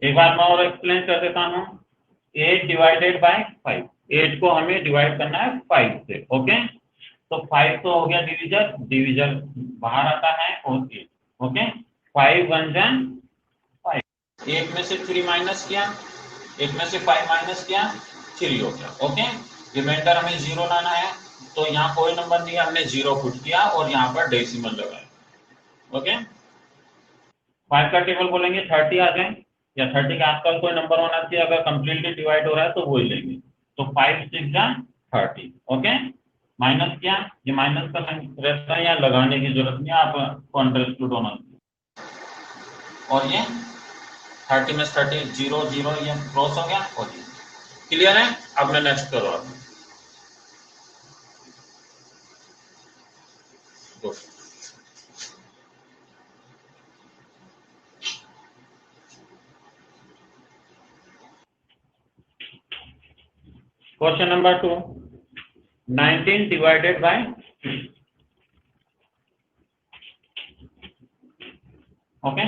एक बार मैं और एक्सप्लेन कर देता हूँ। 8 डिवाइडेड बाय 5, 8 को हमें डिवाइड करना है 5 से। ओके, तो 5 तो हो गया डिविजर, डिविजर बाहर आता है और 8। ओके, 5 1 जन 5, 8 में से 3 माइनस किया, 8 में से 5 माइनस किया, 3 हो गया। ओके, रिमाइंडर हमें 0 लाना है, तो यहाँ कोई नंबर नहीं है, हमने 0 पुट किया और यहाँ पर डेसिमल लगाया। ओके, 5 का टेबल बोलेंगे 30 आ जाए, या 30 के आसपास कोई नंबर होना चाहिए, अगर कंप्लीटली डिवाइड हो रहा है तो वही लेंगे। तो 5 6 जा 30। ओके, माइनस किया, ये माइनस का रहता है, यहाँ लगाने की जरूरत नहीं है, आपको अंडरस्टूड होना चाहिए। और ये 30 में 30 0 0 ये क्रॉस हो गया और ये क्लियर है। अब मैं नेक्स्ट करो आप। Question number 2, 19 divided by 6। Okay,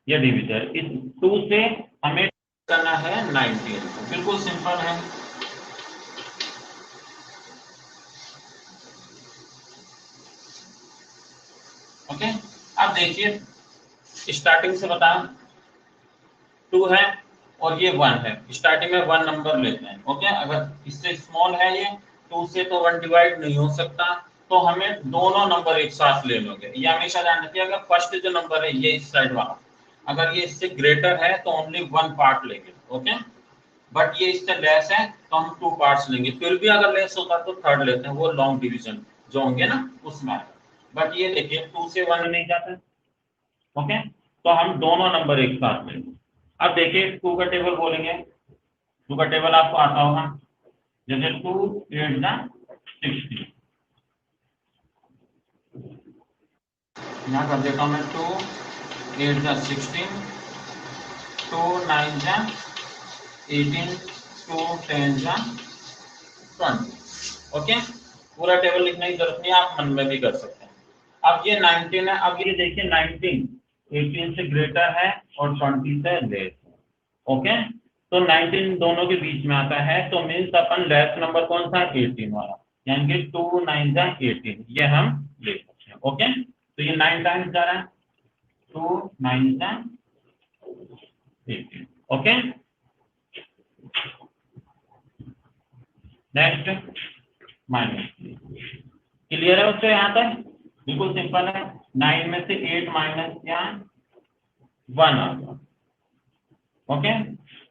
ये डिविजर, इस 2 से हमें करना है 19, बिल्कुल सिंपल है। ओके, अब देखिए स्टार्टिंग से बता, 2 है और ये 1 है, स्टार्टिंग में 1 नंबर लेते हैं। ओके, अगर इससे स्मॉल है ये 2 से तो 1 डिवाइड नहीं हो सकता, तो हमें दोनों नंबर एक साथ ले लोगे। ये हमेशा ध्यान रखिए, अगर फर्स्ट जो नंबर है ये इस साइड वाला, अगर ये इससे ग्रेटर है तो ओनली 1 पार्ट लेंगे। ओके, बट ये इससे लेस है तो हम 2 पार्ट्स लेंगे। फिर भी अगर लेस होता तो थर्ड लेते हैं, वो लॉन्ग डिवीजन जो होंगे ना उसमें। बट ये देखिए 2 से 1 नहीं जाता। ओके, तो हम दोनों नंबर एक साथ लेंगे। अब देखिए 2 का टेबल बोलेंगे, 2 का टेबल आपको आता होगा, जैसे 2 8 जा 60, यहाँ कर देता हूँ मैं 2 8 जा 16, 2 9 जा 18, 2 10 जा 20। ओके, पूरा टेबल लिखने की जरूरत नहीं है, आप मन में भी कर सकते हैं। अब ये 19 है, अब ये देखिए 19 18 से ग्रेटर है और 20 से लेस है। ओके, तो 19 दोनों के बीच में आता है, तो मीन्स अपन लेस नंबर कौन सा है, 18 वाला, यानी कि 2 9 जा 18, ये हम ले सकते हैं। ओके, तो ये 9 टाइम्स जा रहा है, 2 9 जा 18। ओके, नेक्स्ट माइनस, क्लियर है उससे यहाँ तक, बिल्कुल सिंपल है। 9 में से 8 माइनस किया 1 आ गया। ओके,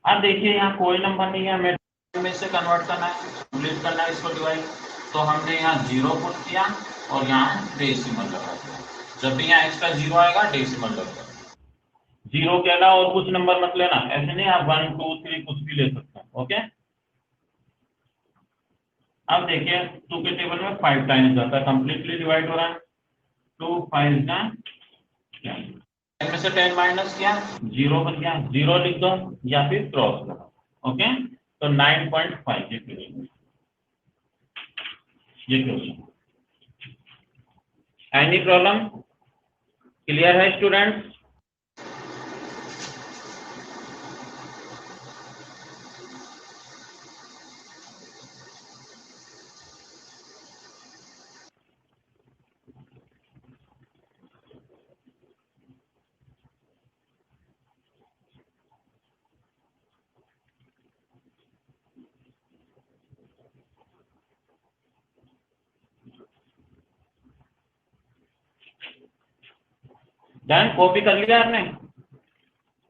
अब देखिए यहाँ कोई नंबर नहीं है, हमें में से कन्वर्ट करना है, कंप्लीट करना है इसको डिवाइड, तो हमने यहाँ 0 पुट किया और यहाँ डेसिमल लगा दिया। जब भी यहाँ एक्स्ट्रा 0 आएगा डेसिमल लगा, 0 के अलावा और कुछ नंबर मत लेना, ऐसे नहीं आप 1 2 3 कुछ भी ले सकते हैं। ओके, अब देखिए 2 के टेबल में 5 टाइम्स जाता है, कंप्लीटली डिवाइड हो रहा है, 2 5 जा 10, 10 में से 10 माइनस किया 0 बन गया, 0 लिख दो या फिर क्रॉस करो। ओके, तो 9.5 ये क्वेश्चन। एनी प्रॉब्लम, क्लियर है स्टूडेंट्स? डन, कॉपी कर लिया आपने?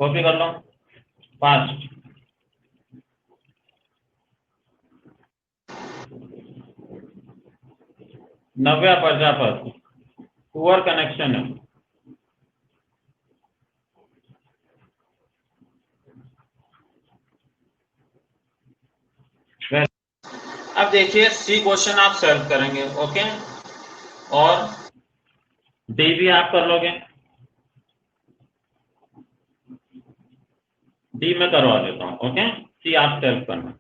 कॉपी कर लो फास्ट। 90 प्रजापति, पुअर कनेक्शन है। अब देखिए सी क्वेश्चन आप सॉल्व करेंगे। ओके, और डी भी आप कर लोगे, डी में करवा देता हूँ। ओके, सी आप सॉल्व करना।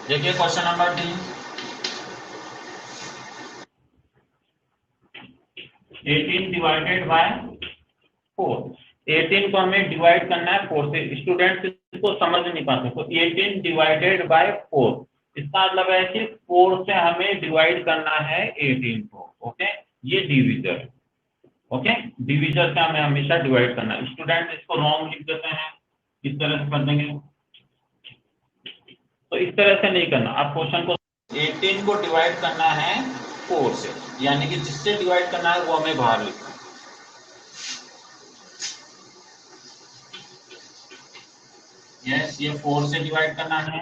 देखिए question number D, 18 divided by 4। 18 को हमें डिवाइड करना है 4 से। स्टूडेंट्स इसको समझ नहीं पाते, तो 18 डिवाइडेड बाय 4, इसका मतलब है कि 4 से हमें डिवाइड करना है 18 को। ओके, ये डिविजन। ओके, डिविजन से हमें हमेशा डिवाइड करना है। स्टूडेंट इसको रॉन्ग लिख देते हैं, इस तरह से कर देंगे, तो इस तरह से नहीं करना। आप क्वेश्चन को 18 को डिवाइड करना है 4 से, यानी कि जिससे डिवाइड करना है वो हमें बाहर लिखना है। यस, ये 4 से डिवाइड करना है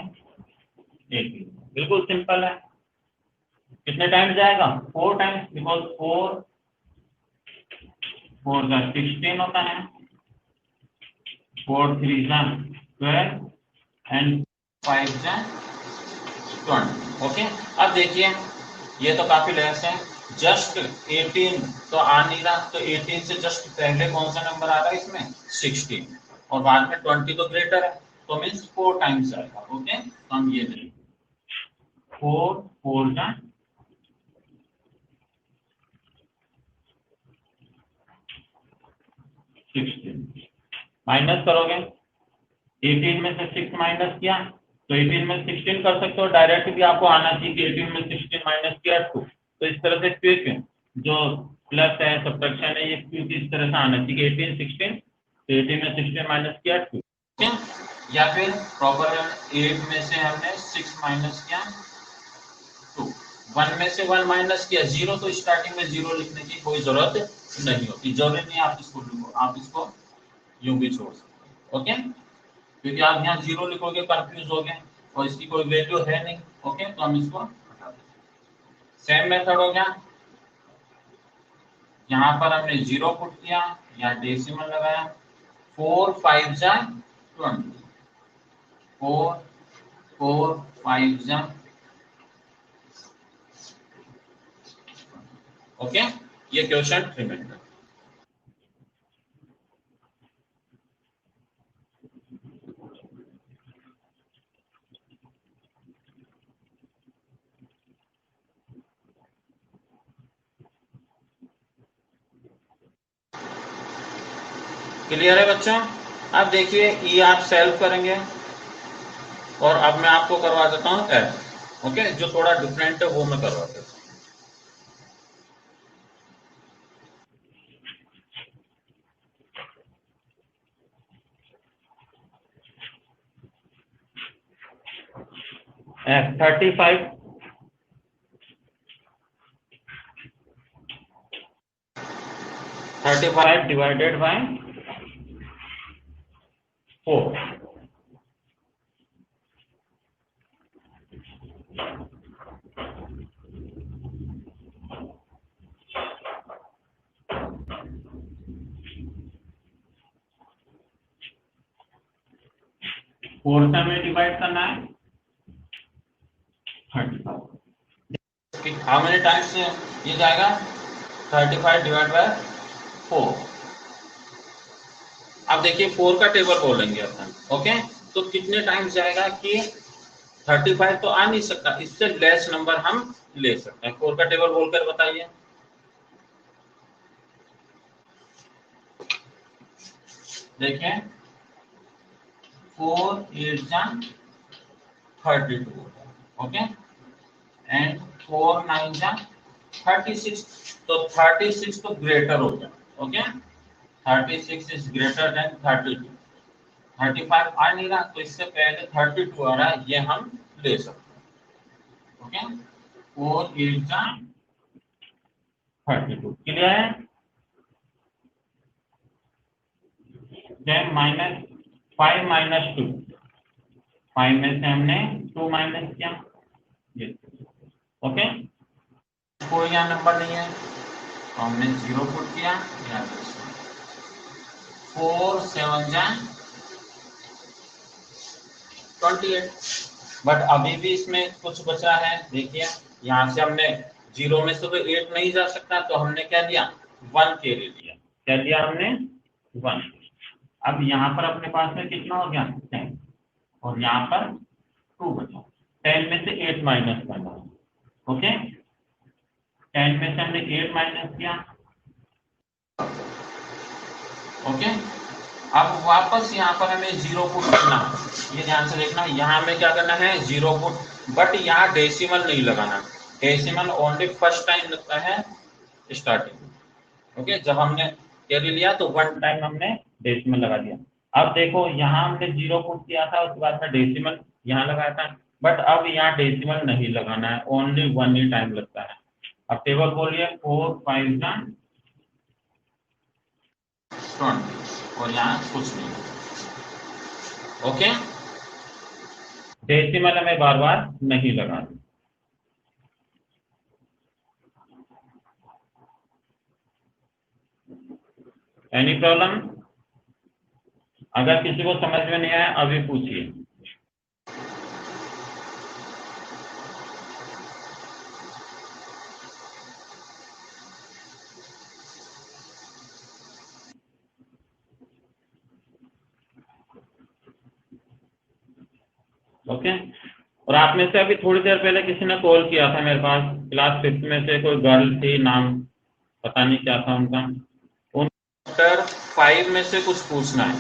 18, बिल्कुल सिंपल है। कितने टाइम्स जाएगा? 4 टाइम्स, बिकॉज 4 4 का 16 होता है, 4 3 का 12 एंड 5 का 20। ओके, अब देखिए ये तो काफी लेस है। जस्ट 18 तो आ नहीं रहा, तो 18 से जस्ट पहले कौन सा नंबर आ रहा है इसमें? 16, और बाद में 20 तो ग्रेटर है, तो मीन्स 4 टाइम्स आएगा। ओके, तो हम ये देखें 4 4 का 16, माइनस करोगे 18 में से 6 माइनस किया तो 18 में 16 कर सकते हो। डायरेक्ट भी आपको आना चाहिए कि 18 में 16 माइनस किया 2, तो इस तरह से क्विक जो प्लस है सब्ट्रैक्शन है, ये क्विक इस तरह से आना चाहिए 18 16, तो 18 में 16 माइनस किया 2। या फिर प्रॉपर 8 में से हमने 6 माइनस किया 2, 1 में से 1 माइनस किया 0, तो स्टार्टिंग में 0 लिखने की कोई जरूरत नहीं होती। जरूरत नहीं आप इसको लिखो, आप इसको यूं भी छोड़ सकते हो। ओके, क्योंकि आप यहाँ 0 लिखोगे कंफ्यूज हो गए और इसकी कोई वैल्यू है नहीं। ओके, तो हम इसको हटा देंगे। सेम मेथड हो गया, यहाँ पर हमने 0 पुट किया, यहाँ डेसिमल लगाया, 4 5 जा 20, 4 4 5 जा। ओके, ये क्वेश्चन रिमेंबर। क्लियर है बच्चों? अब देखिए ये आप सेल्फ करेंगे और अब मैं आपको करवा देता हूँ एफ। ओके, जो थोड़ा डिफरेंट है वो मैं करवा देता हूँ। F 35 divided by 4। 4 से हमें डिवाइड करना है 35। हाउ मेनी टाइम्स ये जाएगा? 35 डिवाइड बाय 4। अब देखिए 4 का टेबल बोलेंगे अपन। ओके, तो कितने टाइम्स जाएगा कि 35 तो आ नहीं सकता, इससे लेस नंबर हम ले सकते हैं। 4 का टेबल बोलकर बताइए। देखिए 4 8 जा 32 होता है। ओके, एंड 4 9 जा 36, तो 36 तो ग्रेटर हो गया। Okay, 36 is greater than 32। 35 आ नहीं रहा, तो इससे पहले 32 आ रहा है, ये हम ले सकते हैं। ओके, 4 8 जा 32। क्लियर है? देन माइनस 5 माइनस 2, 5 में से हमने 2 माइनस किया ये। ओके, कोई यहाँ नंबर नहीं है तो हमने 0 पुट किया, 4 7 जा 28। बट अभी भी इसमें कुछ बचा है। देखिए यहाँ से हमने 0 में से तो 8 नहीं जा सकता, तो हमने क्या लिया? 1 के ले लिया। क्या लिया हमने? 1। अब यहाँ पर अपने पास में कितना हो गया? 10, और यहाँ पर 2 बचा। 10 में से 8 माइनस करना। ओके, 10 में से हमने 8 माइनस किया ओके, अब वापस यहाँ पर हमें 0 पुट करना है। ये ध्यान से देखना, यहाँ हमें क्या करना है 0 पुट, बट यहाँ डेसिमल नहीं लगाना। डेसिमल ओनली फर्स्ट टाइम लगता है स्टार्टिंग। ओके, जब हमने कैरी लिया तो 1 टाइम हमने डेसिमल लगा दिया। अब देखो यहाँ हमने 0 पुट किया था, उसके बाद में डेसिमल यहाँ लगाया था, बट अब यहाँ डेसिमल नहीं लगाना है, ओनली 1 ही टाइम लगता है। अब टेबल बोलिए 4 5 20 और यहाँ कुछ नहीं। ओके, डेसिमल हमें बार बार नहीं लगाना। Any problem? अगर किसी को समझ में नहीं आया अभी पूछिए। ओके, और आप में से अभी थोड़ी देर पहले किसी ने कॉल किया था मेरे पास, क्लास 5 में से कोई गर्ल थी, नाम पता नहीं क्या था उनका। उन चैप्टर 5 में से कुछ पूछना है,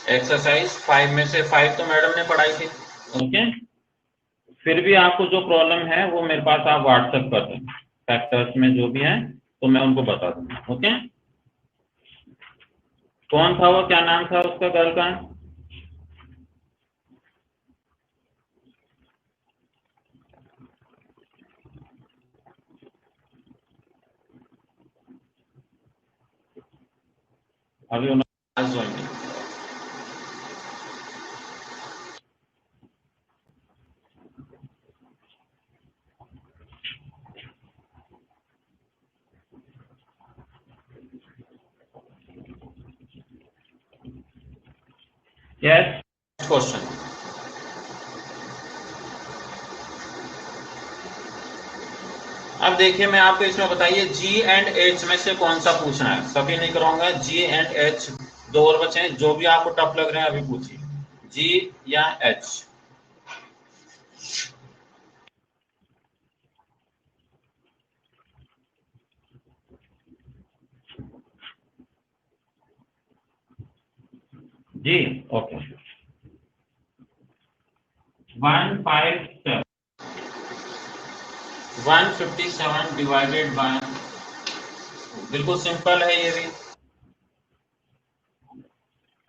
एक्सरसाइज 5 में से 5 तो मैडम ने पढ़ाई थी। ओके, फिर भी आपको जो प्रॉब्लम है वो मेरे पास आप व्हाट्सएप कर दें, फैक्टर्स में जो भी है तो मैं उनको बता दूंगा। ओके, कौन था वो, क्या नाम था उसका गर्ल का? अभी उन्होंने ज्वाइन किया। Yes, question. अब देखिए मैं आपको इसमें बताइए जी एंड एच में से कौन सा पूछना है। सभी नहीं कराऊंगा, जी एंड एच दो और बचे हैं, जो भी आपको टफ लग रहे हैं अभी पूछिए, जी या एच। जी, ओके। 157 157 डिवाइडेड बाय, बिल्कुल सिंपल है ये भी।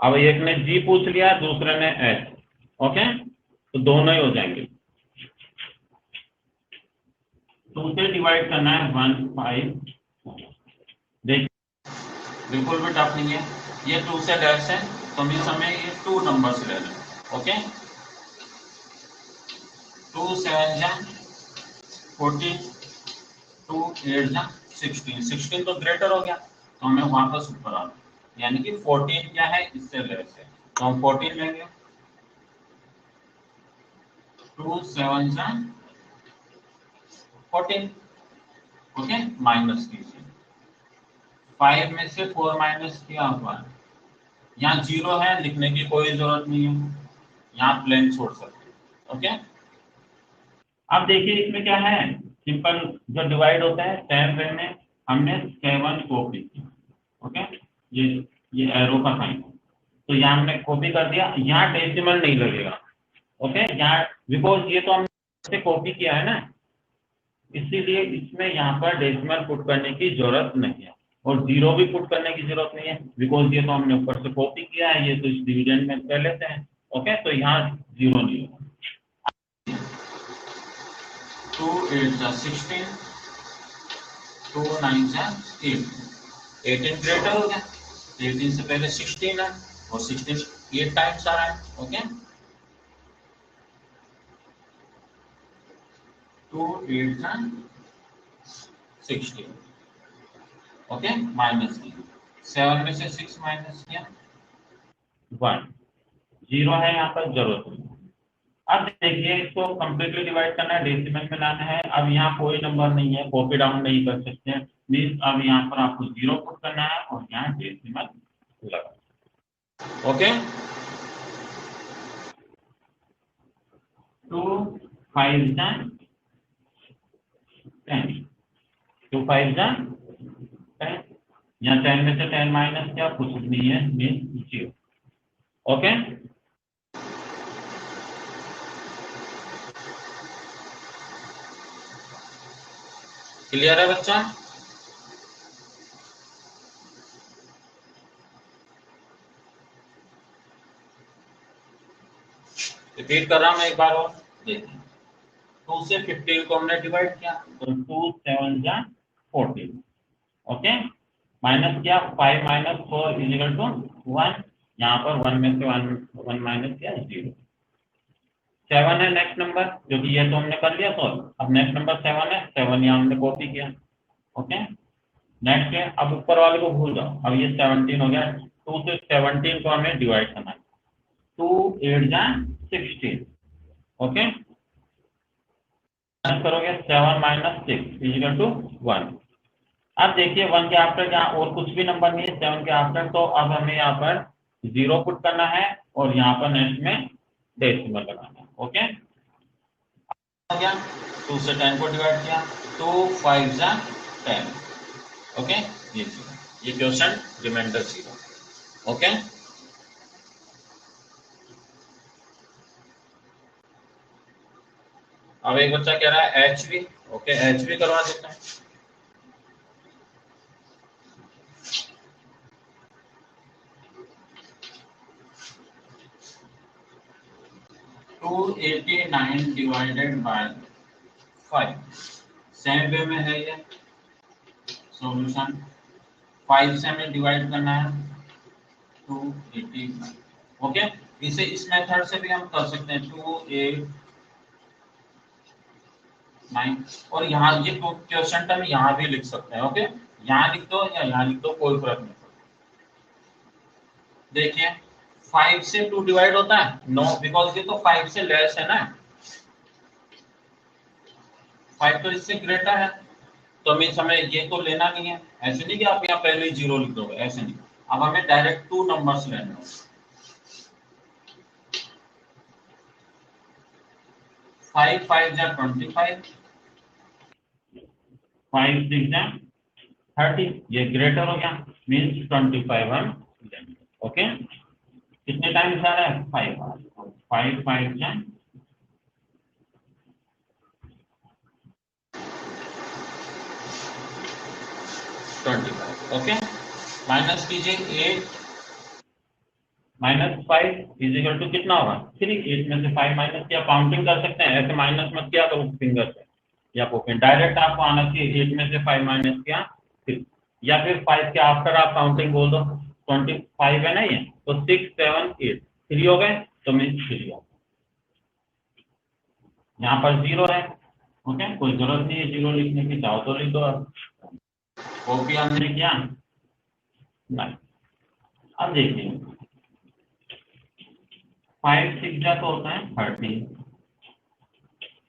अब एक ने जी पूछ लिया, दूसरे ने एच। ओके, तो दोनों ही हो जाएंगे। 2 से डिवाइड करना है 15। देखिए बिल्कुल भी टफ नहीं है, ये 2 से डैश है तो मीन्स हमें ये 2 नंबर से लेना है। ओके, 2 7 जा 14, 2 8 जा 16, 16 तो ग्रेटर हो गया तो हमें वापस ऊपर आना, यानी कि 14 क्या है इससे लेस है, तो हम 14 लेंगे। 2 7 जा 14। ओके, माइनस कीजिए, 5 में से 4 माइनस किया हुआ है, यहाँ 0 है, लिखने की कोई जरूरत नहीं है, यहाँ प्लेन छोड़ सकते हैं। ओके, अब देखिए इसमें क्या है, सिंपल जो डिवाइड होता है 7 में हमने 7 कॉपी किया। ओके, ये एरो का साइन है, तो यहाँ हमने कॉपी कर दिया, यहाँ डेसिमल नहीं लगेगा। ओके, यहाँ बिकॉज ये तो हमने कॉपी किया है ना, इसीलिए इसमें यहाँ पर डेसिमल पुट करने की जरूरत नहीं है, और 0 भी पुट करने की जरूरत नहीं है, बिकॉज ये तो हमने ऊपर से कॉपी किया है, ये तो इस डिवीजन में पहले से है। ओके, तो यहाँ 0 नहीं होगा। 2 8 जा 16, 2 9 जा 18, 18 ग्रेटर हो गया, 18 से पहले 16 है और 16 8 टाइम्स आ रहा है। ओके, 2 8 जा 16। ओके, माइनस की 7 में से 6 माइनस किया 1, 0 है यहाँ पर, जरूरत नहीं। अब देखिए इसको कंप्लीटली डिवाइड करना है, डेसिमल में लाना है। अब यहाँ कोई नंबर नहीं है, कॉपी डाउन नहीं कर सकते हैं, मीन्स अब यहाँ पर आपको 0 पुट करना है और यहाँ डेसिमल लगा। ओके, 2 5 जा 10, 2 5 जा 10, यहाँ 10 में से 10 माइनस क्या, कुछ नहीं है, मीन 0। ओके, क्लियर है बच्चा? रिपीट कर रहा हूं मैं एक बार और, देखिए 2 से 15 को हमने डिवाइड किया, तो 2 7 जा 14। ओके, माइनस किया, 5 माइनस 4 इजिकल टू 1। यहाँ पर 1 में से 1 माइनस किया, 0। 7 है नेक्स्ट नंबर, क्योंकि ये तो हमने कर लिया सॉल्व। अब नेक्स्ट नंबर 7 है, 7 यहाँ हमने कॉपी किया। ओके, नेक्स्ट है, अब ऊपर वाले को भूल जाओ, अब ये 17 हो गया। 2 से 17 को हमें डिवाइड करना है, 2 8 जा 16। ओके, करोगे 7 माइनस 6 इजिकल टू 1। अब देखिए 1 के आफ्टर यहाँ और कुछ भी नंबर नहीं है 7 के आफ्टर, तो अब हमें यहाँ पर 0 पुट करना है और यहाँ पर नेक्स्ट में डेसिमल लगाना है। ओके, हो गया, 2 से 10 को डिवाइड किया, 2 5 जा 10। ओके, ये क्वेश्चन रिमाइंडर 0। ओके, अब एक बच्चा कह रहा है HV। ओके, HV करवा देते हैं। 289 डिवाइडेड बाय 5, सेम वे में है ये सॉल्यूशन। 5 से हमें डिवाइड करना है 289। ओके, इसे इस मेथड से भी हम कर सकते हैं, 289। और यहाँ ये क्वेश्चन टर्म यहाँ भी लिख सकते हैं। ओके, यहाँ लिख दो या यहाँ लिख दो, कोई फर्क नहीं पड़ता। देखिए 5 से 2 डिवाइड होता है, नो, बिकॉज ये तो 5 से लेस है ना, 5 तो इससे ग्रेटर है, तो मीन्स हमें ये तो लेना नहीं है। ऐसे नहीं कि आप यहाँ पहले ही 0 लिख दोगे, ऐसे नहीं। अब हमें डायरेक्ट 2 नंबर्स लेने होंगे। 5 5 जा 25, 5 6 जा 30, ये ग्रेटर हो गया, मीन्स 25 हम लेंगे। ओके, कितने टाइम्स आ रहा है, 5 5 5 जा 25। ओके, माइनस कीजिए 8 माइनस 5 इजिकल टू कितना होगा 3। 8 में से 5 माइनस किया, काउंटिंग कर सकते हैं, ऐसे माइनस मत किया करो फिंगर से या पॉकेट, डायरेक्ट आपको आना चाहिए। 8 में से 5 माइनस किया 3, या फिर 5 के आफ्टर आप काउंटिंग बोल दो। 25 है ना ये, तो 6 7 8 3 हो गए, तो मीन 3 हो। यहाँ पर 0 है। ओके, कोई जरूरत नहीं है 0 लिखने की, चाहो तो लिख दो। कॉपी हमने किया नहीं। अब देखिए 5 6 जा तो होता है 30,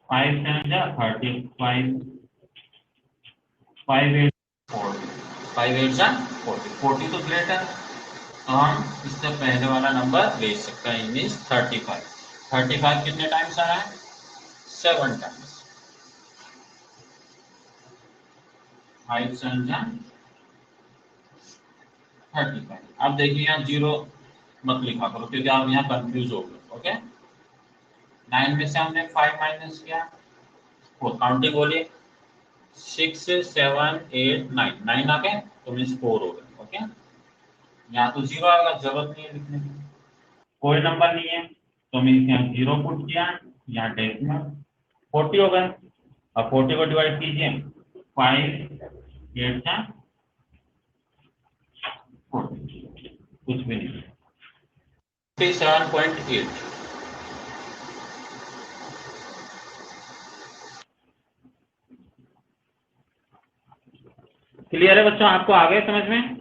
5 7 जा 35, 5 8 40, 5 8 जा 40, 40 तो ग्रेटर, तो हम इससे पहले वाला नंबर ले सकते हैं, मीन्स 35। 35 कितने टाइम्स आ रहा है, 7 टाइम्स। 5 7 जा 35। अब देखिए यहाँ 0 मत लिखा करो, क्योंकि आप यहाँ कंफ्यूज हो गए। ओके, 9 में से हमने 5 माइनस किया, वो काउंटिंग बोलिए, 6 7 8 9, 9 आ गए, तो मीन्स 4 हो गए। ओके, यहाँ तो 0 आएगा, जरूरत नहीं है लिखने की, कोई नंबर नहीं है, तो मीन्स यहाँ 0 पुट किया, यहाँ डेसिमल 40 हो गए। अब 40 को डिवाइड कीजिए, 5 8 जा 40, कुछ भी नहीं, 57.8। क्लियर है बच्चों, आपको आ गए समझ में?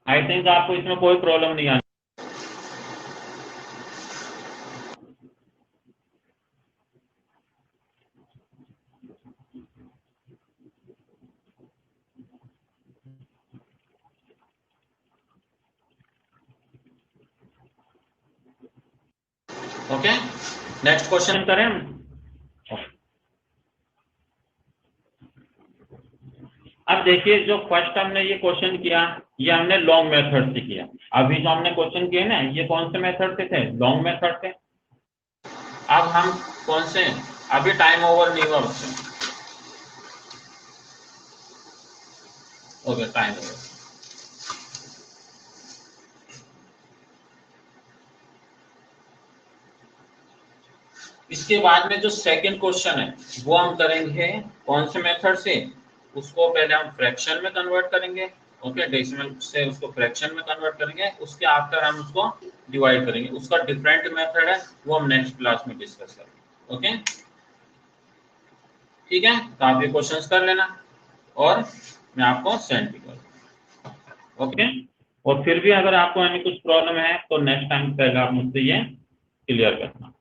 आई थिंक आपको इसमें कोई प्रॉब्लम नहीं आनी। ओके, नेक्स्ट क्वेश्चन करें हम। देखिए जो फर्स्ट हमने ये क्वेश्चन किया, ये हमने लॉन्ग मेथड से किया। अभी जो हमने क्वेश्चन किए ना, ये कौन से मेथड से थे? लॉन्ग मेथड से। अब हम कौन से, अभी टाइम ओवर नहीं हुआ बच्चों। Okay, time over. इसके बाद में जो सेकंड क्वेश्चन है वो हम करेंगे कौन से मेथड से, उसको पहले हम फ्रैक्शन में कन्वर्ट करेंगे। ओके, डेसिमल से उसको फ्रैक्शन में कन्वर्ट करेंगे, उसके आफ्टर हम उसको डिवाइड करेंगे। उसका डिफरेंट मेथड है, वो हम नेक्स्ट क्लास में डिस्कस करेंगे। ओके, ठीक है, तो आप ये क्वेश्चंस कर लेना और मैं आपको सेंड भी करूँगा। ओके, और फिर भी अगर आपको कुछ प्रॉब्लम है तो नेक्स्ट टाइम पहले आप मुझसे ये क्लियर करना।